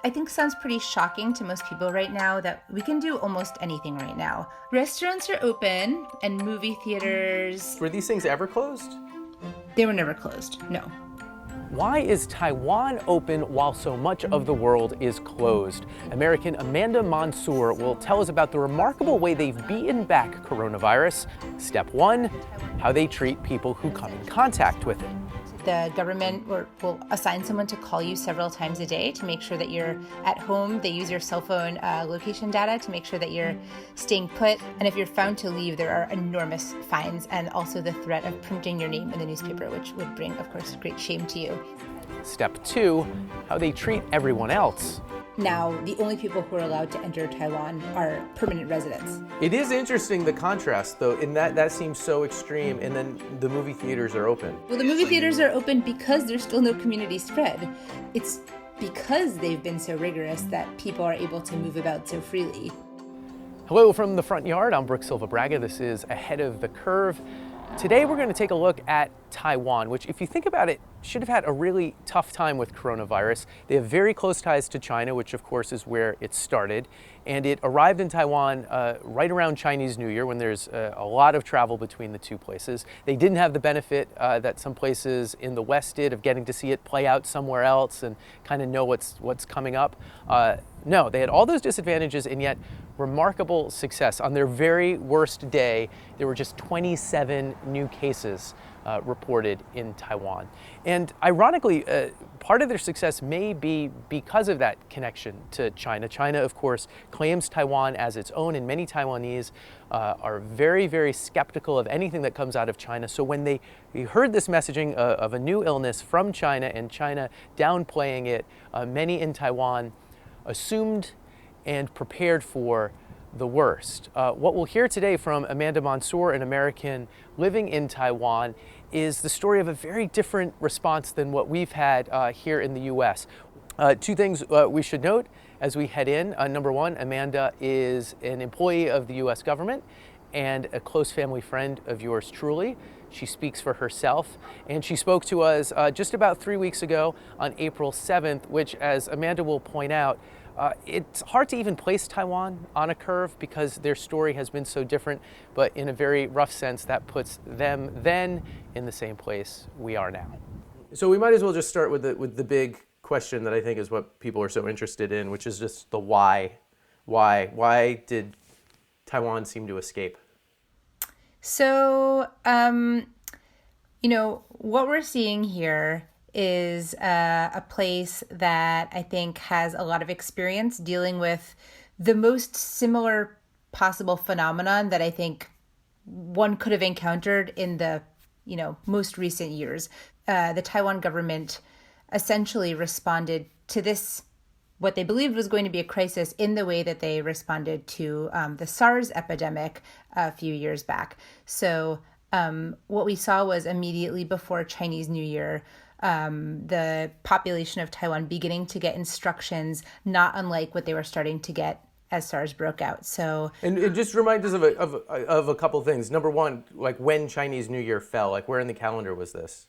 I think sounds pretty shocking to most people right now that we can do almost anything right now. Restaurants are open and movie theaters, Were these things ever closed? they were never closed, no. Why is Taiwan open while so much of the world is closed? American Amanda Mansour will tell us about the remarkable way they've beaten back coronavirus. Step 1, how they treat people who come in contact with it. The government will assign someone to call you several times a day to make sure that you're at home. They use your cell phone location data to make sure that you're staying put. And if you're found to leave, there are enormous fines and also the threat of printing your name in the newspaper, which would bring, of course, great shame to you. Step 2, how they treat everyone else. Now, the only people who are allowed to enter Taiwan are permanent residents. It is interesting, the contrast, though, in that seems so extreme, and then the movie theaters are open. Well, the movie theaters are open because there's still no community spread. It's because they've been so rigorous that people are able to move about so freely. Hello from the front yard. I'm Brooke Silva Braga. This is Ahead of the Curve. Today we're going to take a look at Taiwan, which, if you think about it, should have had a really tough time with coronavirus. They have very close ties to China, which of course is where it started. And it arrived in Taiwan right around Chinese New Year, when there's a lot of travel between the two places. They didn't have the benefit that some places in the West did of getting to see it play out somewhere else and kind of know what's coming up. No, they had all those disadvantages, and yet remarkable success. On their very worst day, there were just 27 new cases reported in Taiwan. And ironically, part of their success may be because of that connection to China. China, of course, claims Taiwan as its own, and many Taiwanese are very, very skeptical of anything that comes out of China. So when they heard this messaging of a new illness from China and China downplaying it, many in Taiwan assumed and prepared for the worst. What we'll hear today from Amanda Mansour, an American living in Taiwan, is the story of a very different response than what we've had here in the U.S. Two things we should note as we head in. Number one, Amanda is an employee of the U.S. government and a close family friend of yours truly. She speaks for herself, and she spoke to us just about 3 weeks ago on April 7th, which, as Amanda will point out, it's hard to even place Taiwan on a curve because their story has been so different, but in a very rough sense, that puts them then in the same place we are now. So we might as well just start with the big question that I think is what people are so interested in, which is just the why. Why did Taiwan seem to escape? So, what we're seeing here is a place that I think has a lot of experience dealing with the most similar possible phenomenon that I think one could have encountered in the, most recent years. The Taiwan government essentially responded to this, what they believed was going to be a crisis, in the way that they responded to the SARS epidemic a few years back. So what we saw was immediately before Chinese New Year, the population of Taiwan beginning to get instructions not unlike what they were starting to get as SARS broke out. So, and it just reminds us of a couple things. Number one, like when Chinese New Year fell, like where in the calendar was this?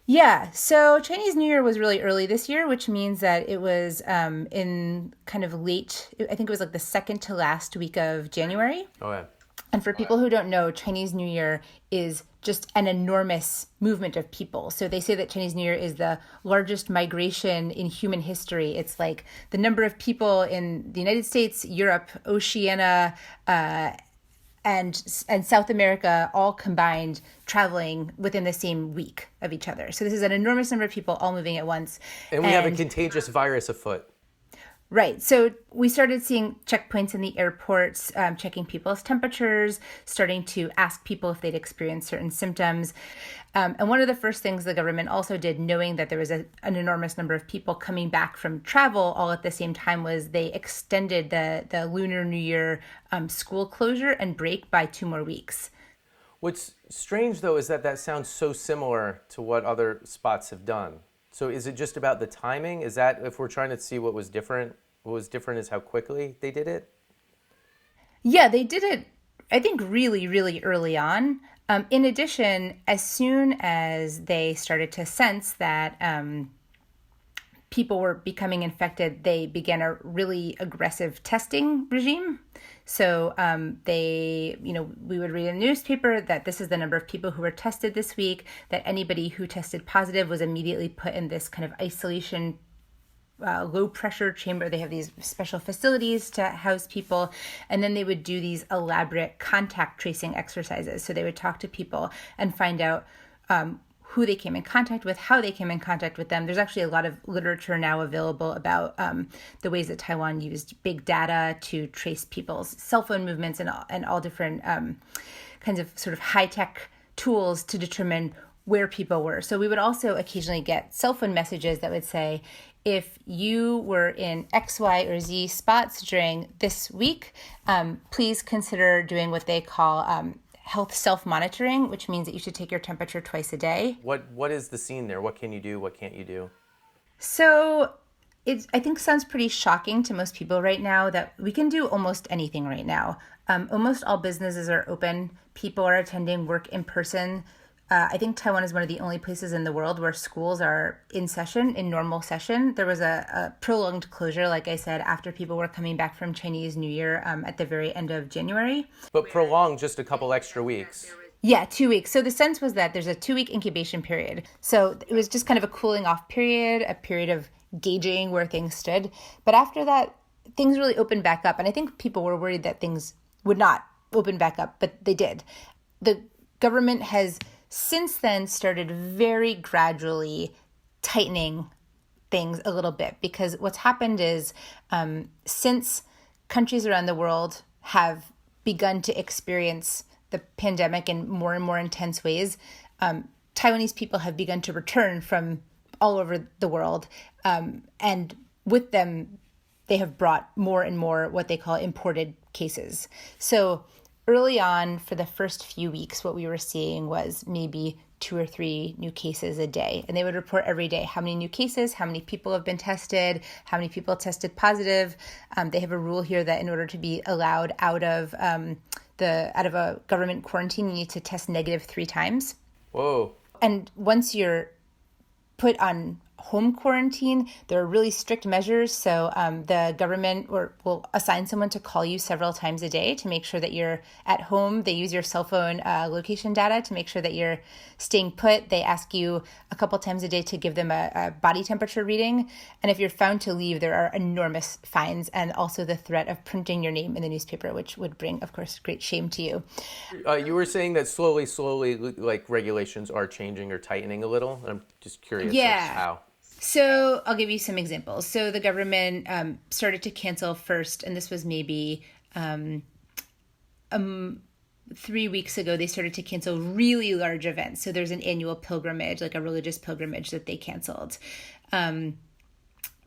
Yeah, so Chinese New Year was really early this year, which means that it was in kind of late, I think it was like the second to last week of January. Oh, yeah. And for people who don't know, Chinese New Year is just an enormous movement of people. So they say that Chinese New Year is the largest migration in human history. It's like the number of people in the United States, Europe, Oceania, and South America all combined traveling within the same week of each other. So this is an enormous number of people all moving at once. And we have a contagious virus afoot. Right. So we started seeing checkpoints in the airports, checking people's temperatures, starting to ask people if they'd experienced certain symptoms. And one of the first things the government also did, knowing that there was an enormous number of people coming back from travel all at the same time, was they extended the Lunar New Year school closure and break by 2 more weeks. What's strange, though, is that sounds so similar to what other spots have done. So is it just about the timing? Is that, if we're trying to see what was different is how quickly they did it? Yeah, they did it, I think, really, really early on. In addition, as soon as they started to sense that people were becoming infected, they began a really aggressive testing regime. So we would read in the newspaper that this is the number of people who were tested this week, that anybody who tested positive was immediately put in this kind of isolation low pressure chamber. They have these special facilities to house people. And then they would do these elaborate contact tracing exercises. So they would talk to people and find out who they came in contact with, how they came in contact with them. There's actually a lot of literature now available about the ways that Taiwan used big data to trace people's cell phone movements and all different kinds of sort of high-tech tools to determine where people were. So we would also occasionally get cell phone messages that would say, if you were in X, Y, or Z spots during this week, please consider doing what they call health self-monitoring, which means that you should take your temperature twice a day. What is the scene there? What can you do? What can't you do? So I think sounds pretty shocking to most people right now that we can do almost anything right now. Almost all businesses are open. People are attending work in person. I think Taiwan is one of the only places in the world where schools are in session, in normal session. There was a prolonged closure, like I said, after people were coming back from Chinese New Year at the very end of January. But prolonged just a couple extra weeks. Yeah, 2 weeks. So the sense was that there's a 2-week incubation period. So it was just kind of a cooling off period, a period of gauging where things stood. But after that, things really opened back up. And I think people were worried that things would not open back up, but they did. The government has since then started very gradually tightening things a little bit, because what's happened is since countries around the world have begun to experience the pandemic in more and more intense ways, Taiwanese people have begun to return from all over the world. And with them, they have brought more and more what they call imported cases. So early on, for the first few weeks, what we were seeing was maybe 2 or 3 new cases a day. And they would report every day how many new cases, how many people have been tested, how many people tested positive. They have a rule here that in order to be allowed out of a government quarantine, you need to test negative 3 times. Whoa. And once you're put on home quarantine, there are really strict measures. So the government will assign someone to call you several times a day to make sure that you're at home. They use your cell phone location data to make sure that you're staying put. They ask you a couple times a day to give them a body temperature reading. And if you're found to leave, there are enormous fines and also the threat of printing your name in the newspaper, which would bring, of course, great shame to you. You were saying that slowly, like regulations are changing or tightening a little. I'm just curious how. So I'll give you some examples. So the government started to cancel first, and this was maybe 3 weeks ago, they started to cancel really large events. So there's an annual pilgrimage, like a religious pilgrimage that they canceled. Then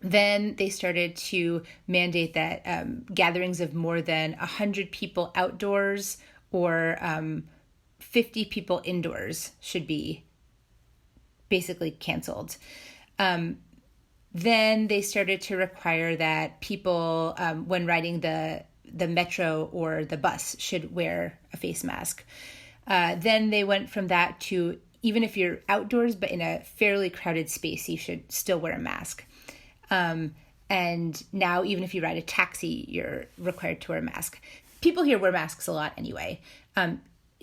they started to mandate that gatherings of more than 100 people outdoors or 50 people indoors should be basically canceled. Then they started to require that people, when riding the metro or the bus, should wear a face mask. Then they went from that to even if you're outdoors but in a fairly crowded space, you should still wear a mask. And now even if you ride a taxi, you're required to wear a mask. People here wear masks a lot anyway.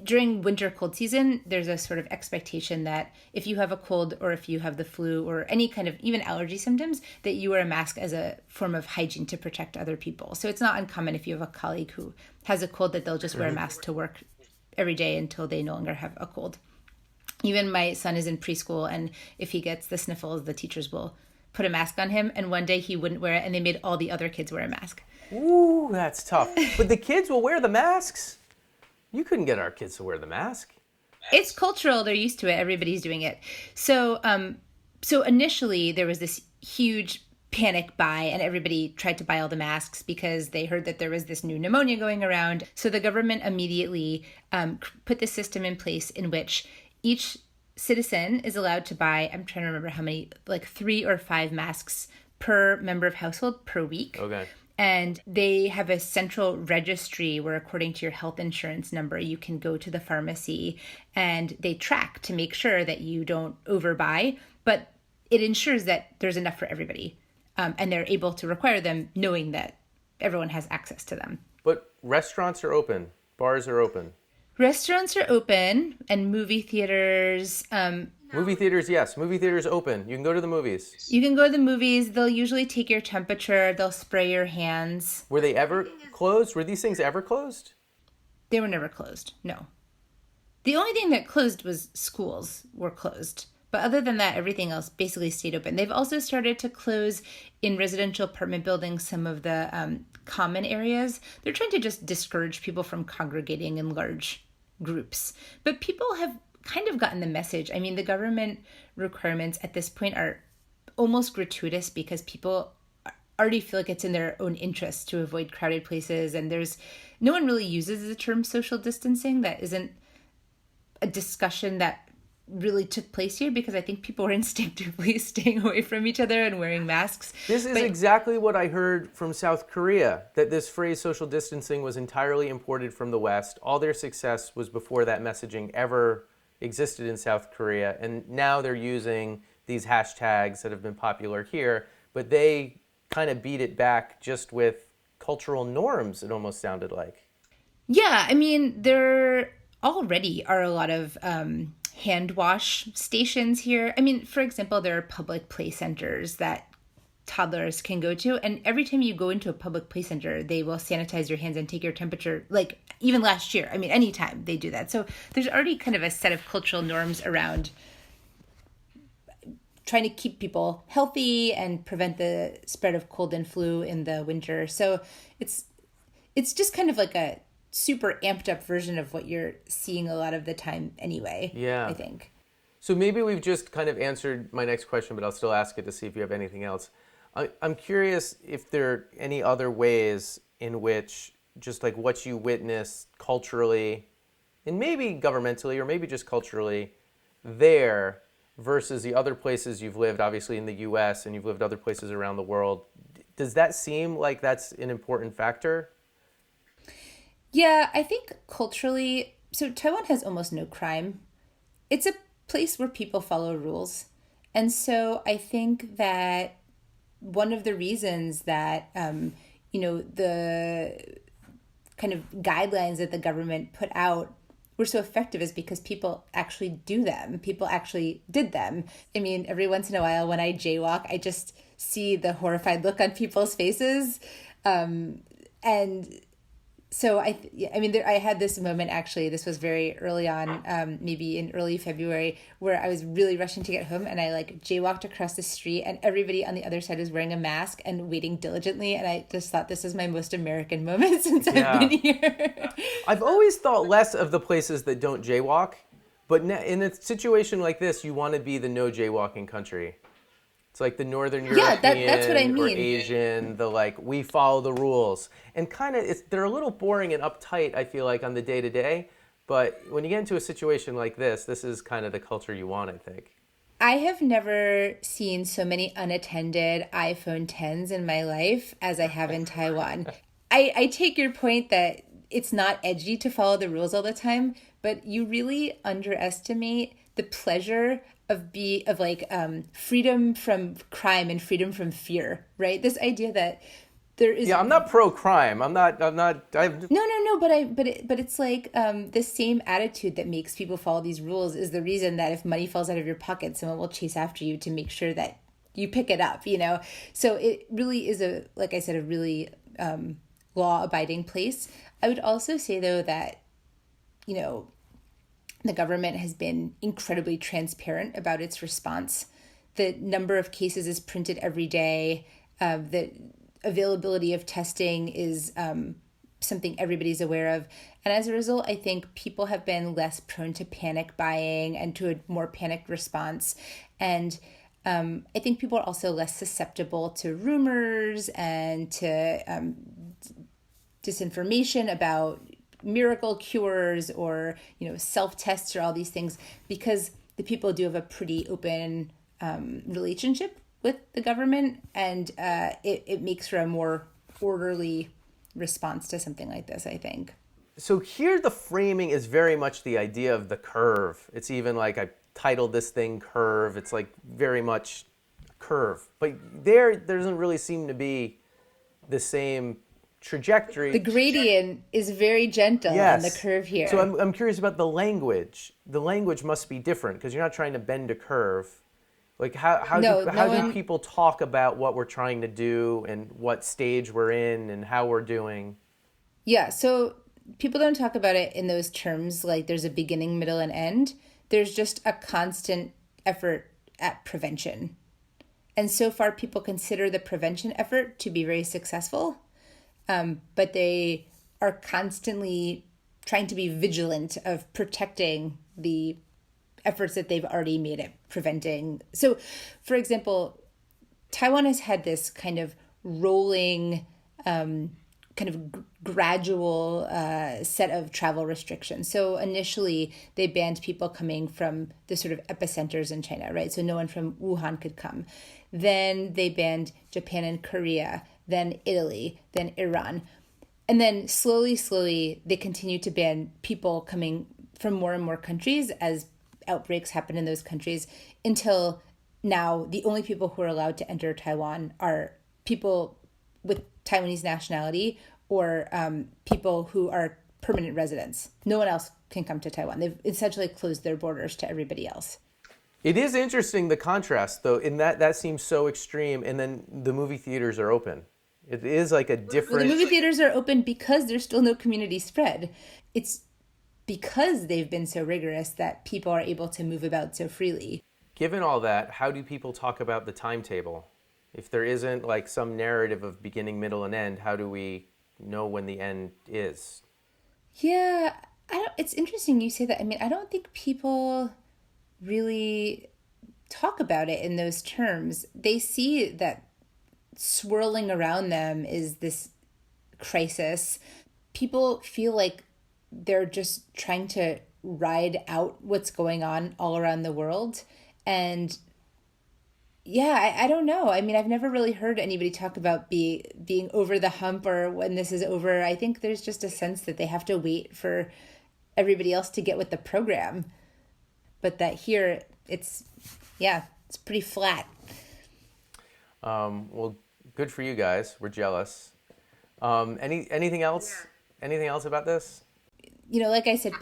During winter cold season, there's a sort of expectation that if you have a cold or if you have the flu or any kind of even allergy symptoms, that you wear a mask as a form of hygiene to protect other people. So it's not uncommon if you have a colleague who has a cold that they'll just wear a mask to work every day until they no longer have a cold. Even my son is in preschool, and if he gets the sniffles, the teachers will put a mask on him. And one day he wouldn't wear it, and they made all the other kids wear a mask. Ooh, that's tough. But the kids will wear the masks? You couldn't get our kids to wear the mask. It's cultural. They're used to it. Everybody's doing it. So initially there was this huge panic buy, and everybody tried to buy all the masks because they heard that there was this new pneumonia going around. So the government immediately put the system in place in which each citizen is allowed to buy, I'm trying to remember how many, like 3 or 5 masks per member of household per week. Okay. And they have a central registry where, according to your health insurance number, you can go to the pharmacy and they track to make sure that you don't overbuy. But it ensures that there's enough for everybody, and they're able to require them knowing that everyone has access to them. But restaurants are open, bars are open. Restaurants are open, and movie theaters. Movie theaters, yes. Movie theaters open. You can go to the movies. You can go to the movies. They'll usually take your temperature. They'll spray your hands. Were they ever closed? Were these things ever closed? They were never closed. No. The only thing that closed was schools were closed. But other than that, everything else basically stayed open. They've also started to close in residential apartment buildings some of the common areas. They're trying to just discourage people from congregating in large groups. But people have kind of gotten the message. I mean, the government requirements at this point are almost gratuitous because people already feel like it's in their own interest to avoid crowded places. And there's no one really uses the term social distancing. That isn't a discussion that really took place here because I think people were instinctively staying away from each other and wearing masks. This is exactly what I heard from South Korea, that this phrase social distancing was entirely imported from the West. All their success was before that messaging ever existed in South Korea. And now they're using these hashtags that have been popular here, but they kind of beat it back just with cultural norms, it almost sounded like. Yeah, I mean, there already are a lot of hand wash stations here. I mean, for example, there are public play centers that toddlers can go to. And every time you go into a public play center, they will sanitize your hands and take your temperature. Like even last year, I mean, anytime they do that. So there's already kind of a set of cultural norms around trying to keep people healthy and prevent the spread of cold and flu in the winter. So it's just kind of like a super amped up version of what you're seeing a lot of the time anyway, yeah. I think. So maybe we've just kind of answered my next question, but I'll still ask it to see if you have anything else. I'm curious if there are any other ways in which just like what you witness culturally and maybe governmentally or maybe just culturally there versus the other places you've lived, obviously in the US and you've lived other places around the world. Does that seem like that's an important factor? Yeah, I think culturally, so Taiwan has almost no crime. It's a place where people follow rules. And so I think that one of the reasons that, the kind of guidelines that the government put out were so effective is because people actually do them. People actually did them. I mean, every once in a while when I jaywalk, I just see the horrified look on people's faces. And so I had this moment, actually, this was very early on, maybe in early February, where I was really rushing to get home and I like jaywalked across the street and everybody on the other side was wearing a mask and waiting diligently. And I just thought this is my most American moment since I've been here. I've always thought less of the places that don't jaywalk, but in a situation like this, you want to be the no jaywalking country. It's like the Northern European that's what I mean. Or Asian, the like, we follow the rules. And kind of, they're a little boring and uptight, I feel like, on the day-to-day. But when you get into a situation like this is kind of the culture you want, I think. I have never seen so many unattended iPhone 10s in my life as I have in Taiwan. I take your point that it's not edgy to follow the rules all the time, but you really underestimate the pleasure of freedom from crime and freedom from fear, right? This idea that there is. Yeah, I'm not pro-crime. I'm not. No. But it's like the same attitude that makes people follow these rules is the reason that if money falls out of your pocket, someone will chase after you to make sure that you pick it up. So it really is a really law-abiding place. I would also say though that, the government has been incredibly transparent about its response. The number of cases is printed every day. The availability of testing is something everybody's aware of. And as a result, I think people have been less prone to panic buying and to a more panicked response. And I think people are also less susceptible to rumors and to disinformation about miracle cures or self-tests or all these things, because the people do have a pretty open relationship with the government, and it makes for a more orderly response to something like this, I think. So here the framing is very much the idea of the curve. It's even like I titled this thing Curve. It's like very much curve. But there doesn't really seem to be the same The trajectory. gradient is very gentle on the Yes. curve So here. I'm curious about the language. The language must be different because you're not trying to bend a curve. Like No, no how do one. people talk about what we're trying to do and what stage we're in and how we're doing? Yeah, so people don't talk about it in those terms like there's a beginning, middle, and end. There's just a constant effort at prevention. And so far, people consider the prevention effort to be very successful, but they are constantly trying to be vigilant of protecting the efforts that they've already made at preventing. So, for example, Taiwan has had this kind of rolling, kind of gradual set of travel restrictions. So initially, they banned people coming from the sort of epicenters in China, right? So no one from Wuhan could come. Then they banned Japan and Korea, then Italy, then Iran. And then slowly, they continue to ban people coming from more and more countries as outbreaks happen in those countries until now the only people who are allowed to enter Taiwan are people with Taiwanese nationality or people who are permanent residents. No one else can come to Taiwan. They've essentially closed their borders to everybody else. It is interesting the contrast though, in that seems so extreme, and then the movie theaters are open. It is like a Well, the different. movie theaters are open because there's still no community spread. It's because they've been so rigorous that people are able to move about so freely. Given all that, how do people talk about the timetable? If there isn't like some narrative of beginning, middle, and end, how do we know when the end is? Yeah, I don't, it's interesting you say that. I mean, I don't think people really talk about it in those terms. They see that swirling around them is this crisis. People feel like they're just trying to ride out what's going on all around the world. And yeah, I don't know. I mean, I've never really heard anybody talk about being over the hump or when this is over. I think there's just a sense that they have to wait for everybody else to get with the program. But that here, it's pretty flat. Well, good for you guys. We're jealous. Anything else? Anything else about this? Like I said,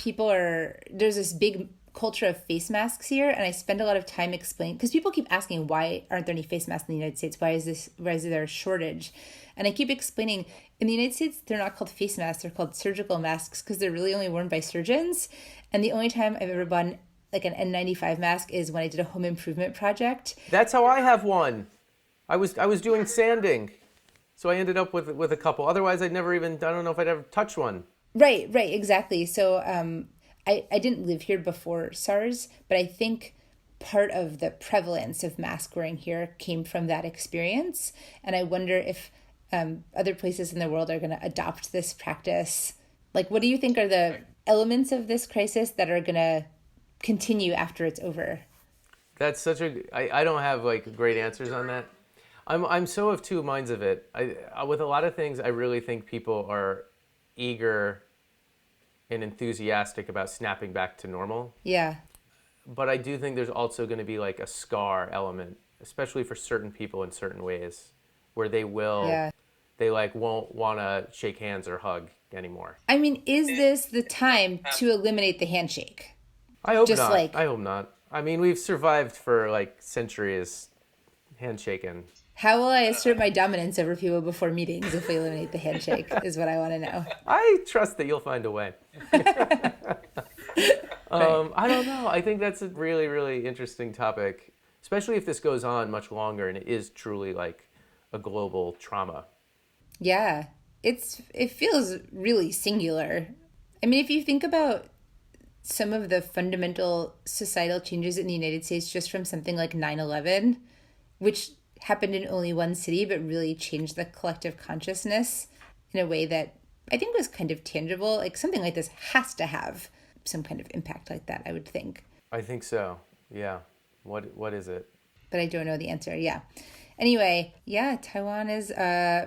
there's this big culture of face masks here, and I spend a lot of time explaining because people keep asking why aren't there any face masks in the United States? Why is there a shortage? And I keep explaining in the United States they're not called face masks, they're called surgical masks because they're really only worn by surgeons. And the only time I've ever bought like an N95 mask is when I did a home improvement project. That's how I have one. I was doing sanding, so I ended up with a couple. Otherwise, I don't know if I'd ever touch one. Right, exactly. So I didn't live here before SARS, but I think part of the prevalence of mask wearing here came from that experience. And I wonder if other places in the world are going to adopt this practice. Like, what do you think are the elements of this crisis that are going to continue after it's over? That's I don't have like great answers on that. I'm so of two minds of it. With a lot of things, I really think people are eager and enthusiastic about snapping back to normal. Yeah. But I do think there's also going to be like a scar element, especially for certain people in certain ways, where they like won't want to shake hands or hug anymore. I mean, is this the time to eliminate the handshake? I hope not. I hope not. I mean, we've survived for like centuries handshaking. How will I assert my dominance over people before meetings if we eliminate the handshake is what I want to know. I trust that you'll find a way. I don't know. I think that's a really, really interesting topic, especially if this goes on much longer and it is truly like a global trauma. Yeah, it feels really singular. I mean, if you think about some of the fundamental societal changes in the United States just from something like 9/11, which happened in only one city, but really changed the collective consciousness in a way that I think was kind of tangible. Like something like this has to have some kind of impact like that, I would think. I think so. Yeah. What is it? But I don't know the answer. Yeah. Anyway, yeah, Taiwan is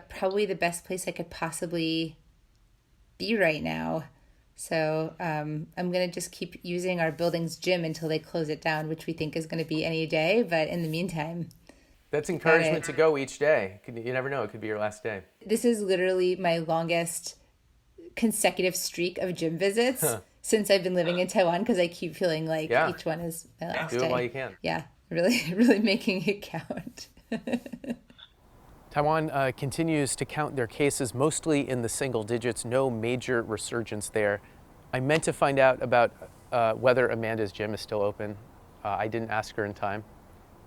probably the best place I could possibly be right now. So I'm going to just keep using our building's gym until they close it down, which we think is going to be any day. But in the meantime... That's Got encouragement it. to go each day. You never know, it could be your last day. This is literally my longest consecutive streak of gym visits since I've been living in Taiwan because I keep feeling like Yeah, each one is my last do it while you day. can. Yeah, really, really making it count. Taiwan continues to count their cases mostly in the single digits, no major resurgence there. I meant to find out about whether Amanda's gym is still open. I didn't ask her in time.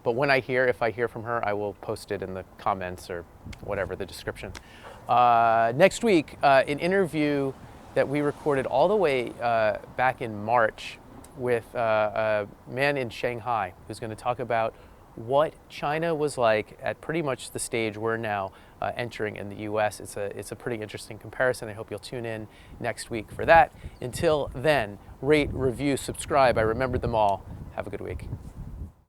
But when if I hear from her, I will post it in the comments or whatever, the description. Next week, an interview that we recorded all the way back in March with a man in Shanghai who's going to talk about what China was like at pretty much the stage we're now entering in the US. It's a pretty interesting comparison. I hope you'll tune in next week for that. Until then, rate, review, subscribe. I remembered them all. Have a good week.